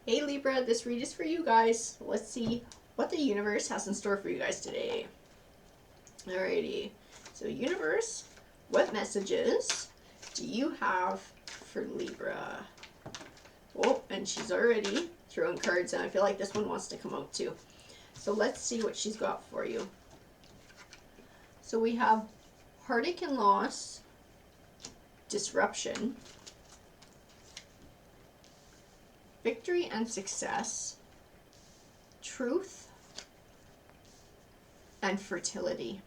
Hey Libra, this read is for you guys. Let's see what the universe has in store for you guys today. Alrighty, so universe, what messages do you have for Libra? Oh, and she's already throwing cards, and I feel like this one wants to come out too. So let's see what she's got for you. So we have heartache and loss, disruption, victory and success, truth, and fertility.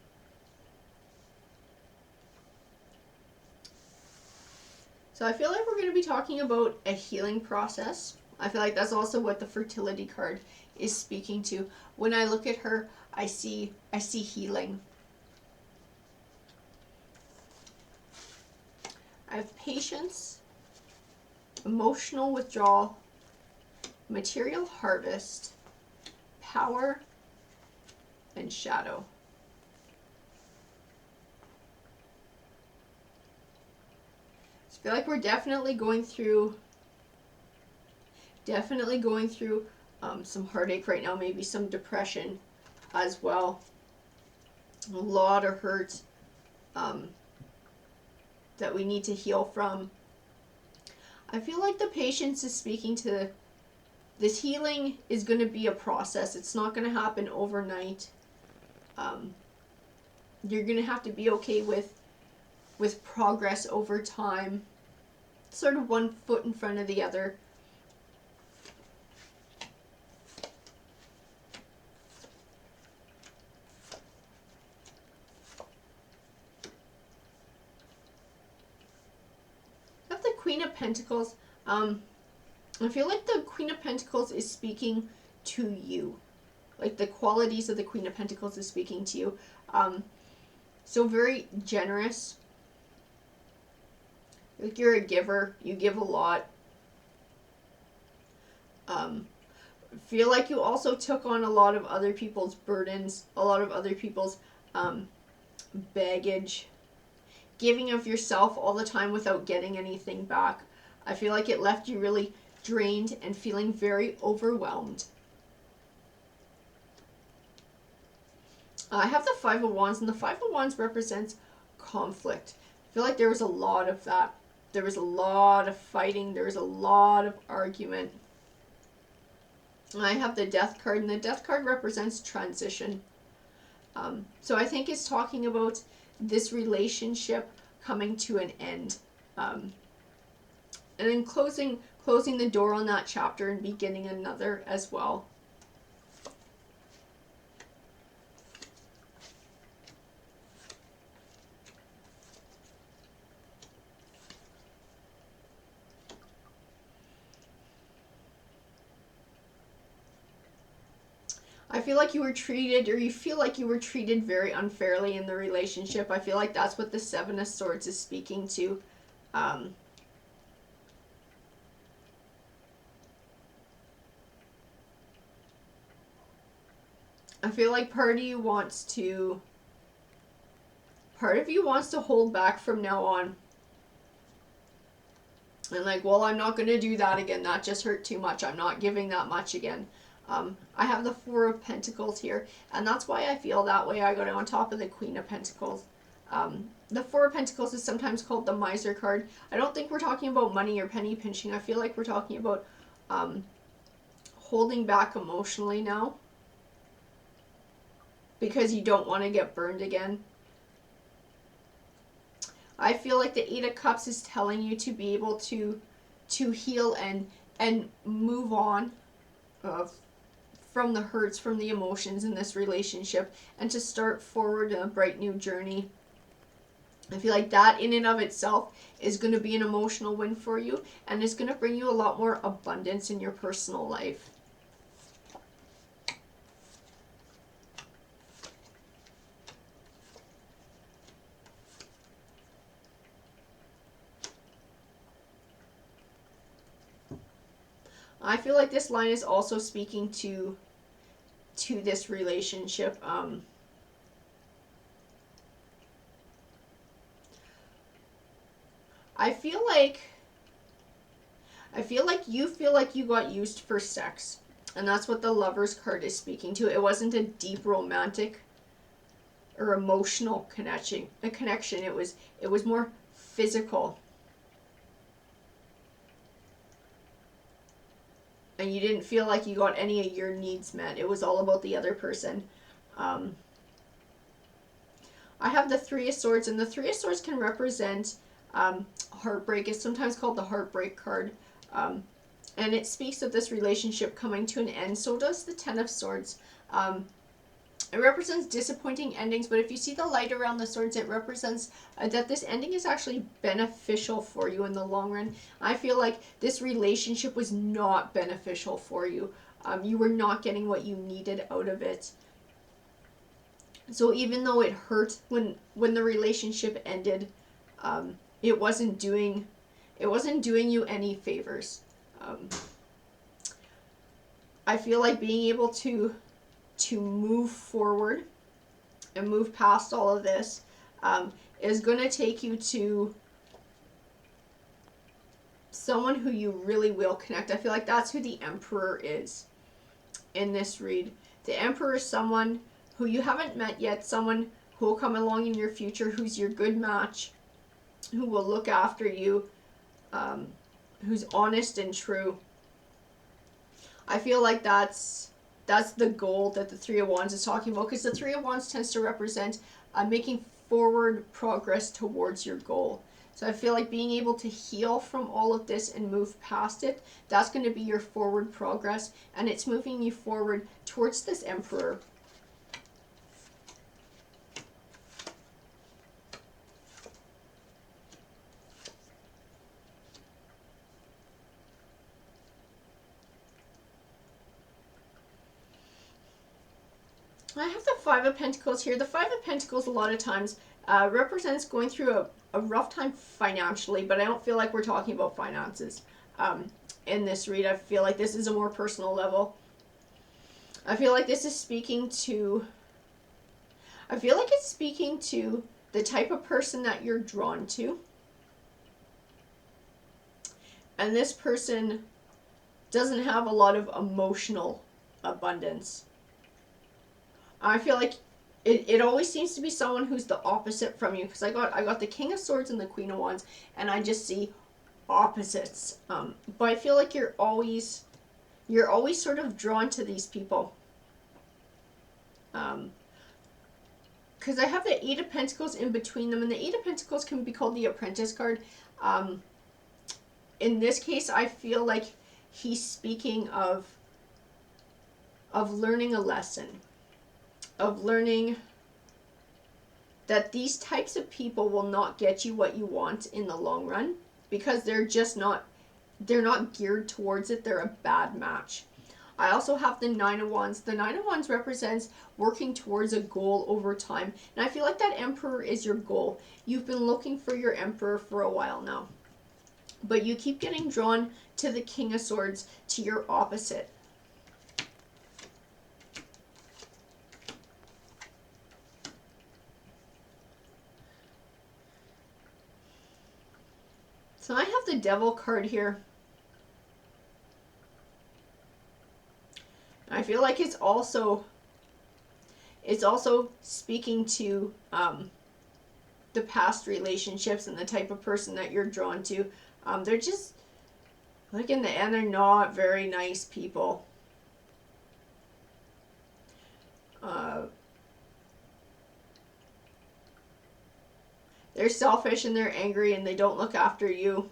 So I feel like we're going to be talking about a healing process. I feel like that's also what the fertility card is speaking to. When I look at her, I see healing. I have patience, emotional withdrawal, material harvest, power, and shadow. So I feel like we're definitely going through some heartache right now, maybe some depression as well. A lot of hurt that we need to heal from. I feel like the patience is speaking to this. Healing is going to be a process. It's not going to happen overnight. You're going to have to be okay with progress over time. Sort of one foot in front of the other. I have the Queen of Pentacles. I feel like the Queen of Pentacles is speaking to you. Like the qualities of the Queen of Pentacles is speaking to you. So very generous. Like you're a giver. You give a lot. Feel like you also took on a lot of other people's burdens. A lot of other people's baggage. Giving of yourself all the time without getting anything back. I feel like it left you really drained and feeling very overwhelmed. I have the Five of Wands, and the Five of Wands represents conflict. I feel like there was a lot of that. There was a lot of fighting. There was a lot of argument. I have the Death card, and the Death card represents transition. So I think it's talking about this relationship coming to an end. And then closing the door on that chapter and beginning another as well. I feel like you were treated, or you feel like you were treated very unfairly in the relationship. I feel like that's what the Seven of Swords is speaking to. I feel like part of you wants to hold back from now on. And like, well, I'm not going to do that again. That just hurt too much. I'm not giving that much again. I have the Four of Pentacles here, and that's why I feel that way. I got it on top of the Queen of Pentacles. The Four of Pentacles is sometimes called the Miser card. I don't think we're talking about money or penny pinching. I feel like we're talking about holding back emotionally now because you don't want to get burned again. I feel like the Eight of Cups is telling you to be able to heal and move on from the hurts, from the emotions in this relationship, and to start forward a bright new journey. I feel like that in and of itself is going to be an emotional win for you, and it's going to bring you a lot more abundance in your personal life. I feel like this line is also speaking to this relationship. I feel I feel like you got used for sex. And that's what the Lovers card is speaking to. It wasn't a deep romantic or emotional connection. It was more physical. And you didn't feel like you got any of your needs met. It was all about the other person. I have the Three of Swords, and the Three of Swords can represent heartbreak. It's sometimes called the Heartbreak card. And it speaks of this relationship coming to an end. So does the Ten of Swords. It represents disappointing endings, but if you see the light around the swords, it represents that this ending is actually beneficial for you in the long run. I feel like this relationship was not beneficial for you. You were not getting what you needed out of it. So even though it hurt when the relationship ended, it wasn't doing you any favors. I feel like being able to move forward and move past all of this is going to take you to someone who you really will connect. I feel like that's who the Emperor is in this read. The Emperor is someone who you haven't met yet, someone who will come along in your future, who's your good match, who will look after you, who's honest and true. I feel like that's the goal that the Three of Wands is talking about, because the Three of Wands tends to represent making forward progress towards your goal. So I feel like being able to heal from all of this and move past it, that's going to be your forward progress, and it's moving you forward towards this Emperor. I have the Five of Pentacles here. The Five of Pentacles a lot of times represents going through a rough time financially, but I don't feel like we're talking about finances in this read. I feel like this is a more personal level. I feel like this is speaking to... I feel like it's speaking to the type of person that you're drawn to. And this person doesn't have a lot of emotional abundance. I feel like it always seems to be someone who's the opposite from you, because I got the King of Swords and the Queen of Wands, and I just see opposites. But I feel like you're always sort of drawn to these people. Because I have the Eight of Pentacles in between them, and the Eight of Pentacles can be called the Apprentice card. In this case, I feel like he's speaking of learning a lesson. Of learning that these types of people will not get you what you want in the long run, because they're not geared towards it. They're a bad match. I also have the Nine of Wands. The Nine of Wands represents working towards a goal over time, and I feel like that Emperor is your goal. You've been looking for your Emperor for a while now, but you keep getting drawn to the King of Swords, to your opposite. So I have the Devil card here. I feel like it's also speaking to the past relationships and the type of person that you're drawn to. They're just, like, in the end, they're not very nice people. They're selfish and they're angry and they don't look after you.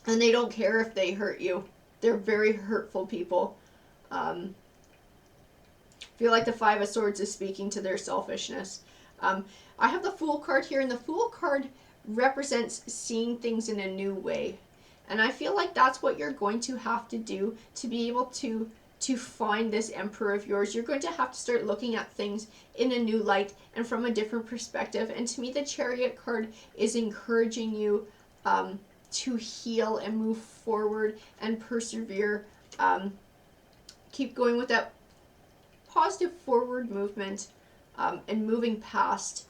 And they don't care if they hurt you. They're very hurtful people. I feel like the Five of Swords is speaking to their selfishness. I have the Fool card here, and the Fool card represents seeing things in a new way. And I feel like that's what you're going to have to do to be able to find this Emperor of yours. You're going to have to start looking at things in a new light and from a different perspective. And to me, the Chariot card is encouraging you to heal and move forward and persevere. Keep going with that positive forward movement and moving past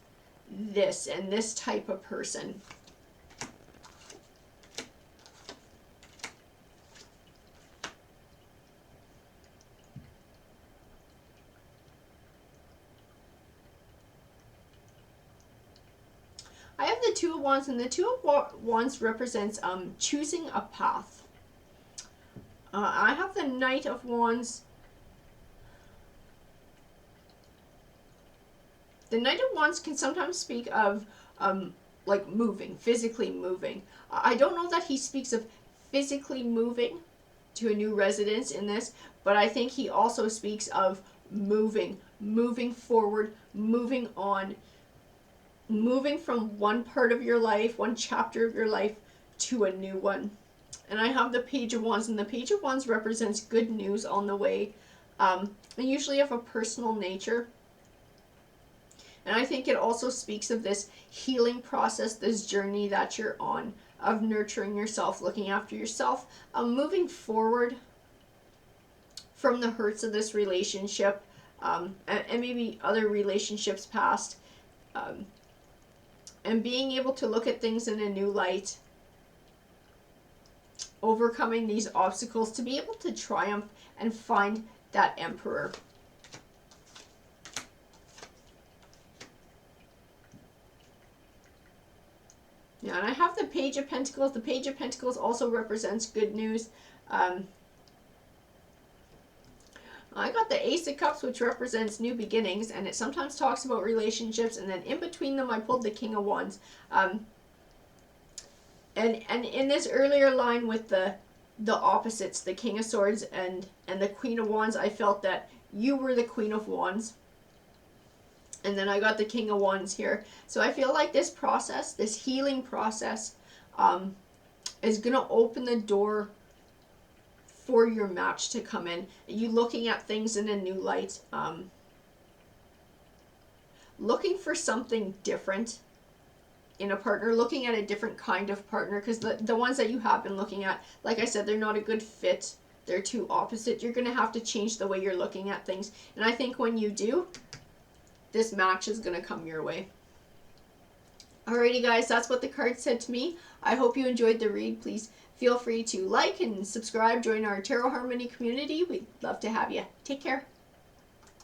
this and this type of person. I have the Two of Wands, and the Two of Wands represents choosing a path. I have the Knight of Wands. The Knight of Wands can sometimes speak of like moving, physically moving. I don't know that he speaks of physically moving to a new residence in this, but I think he also speaks of moving forward, moving on, moving from one part of your life, one chapter of your life, to a new one. And I have the Page of Wands, and the Page of Wands represents good news on the way, and usually of a personal nature. And I think it also speaks of this healing process, this journey that you're on, of nurturing yourself, looking after yourself, moving forward from the hurts of this relationship, and maybe other relationships past, and being able to look at things in a new light, overcoming these obstacles to be able to triumph and find that Emperor. Yeah, and I have the Page of Pentacles. The Page of Pentacles also represents good news. I got the Ace of Cups, which represents new beginnings, and it sometimes talks about relationships, and then in between them I pulled the King of Wands. And in this earlier line with the opposites, the King of Swords and the Queen of Wands, I felt that you were the Queen of Wands. And then I got the King of Wands here. So I feel like this process, this healing process, is going to open the door for your match to come in. You looking at things in a new light. Looking for something different in a partner. Looking at a different kind of partner. Because the ones that you have been looking at, like I said, they're not a good fit. They're too opposite. You're going to have to change the way you're looking at things. And I think when you do, this match is going to come your way. Alrighty guys, that's what the card said to me. I hope you enjoyed the read. Please feel free to like and subscribe, join our Tarot Harmony community. We'd love to have you. Take care.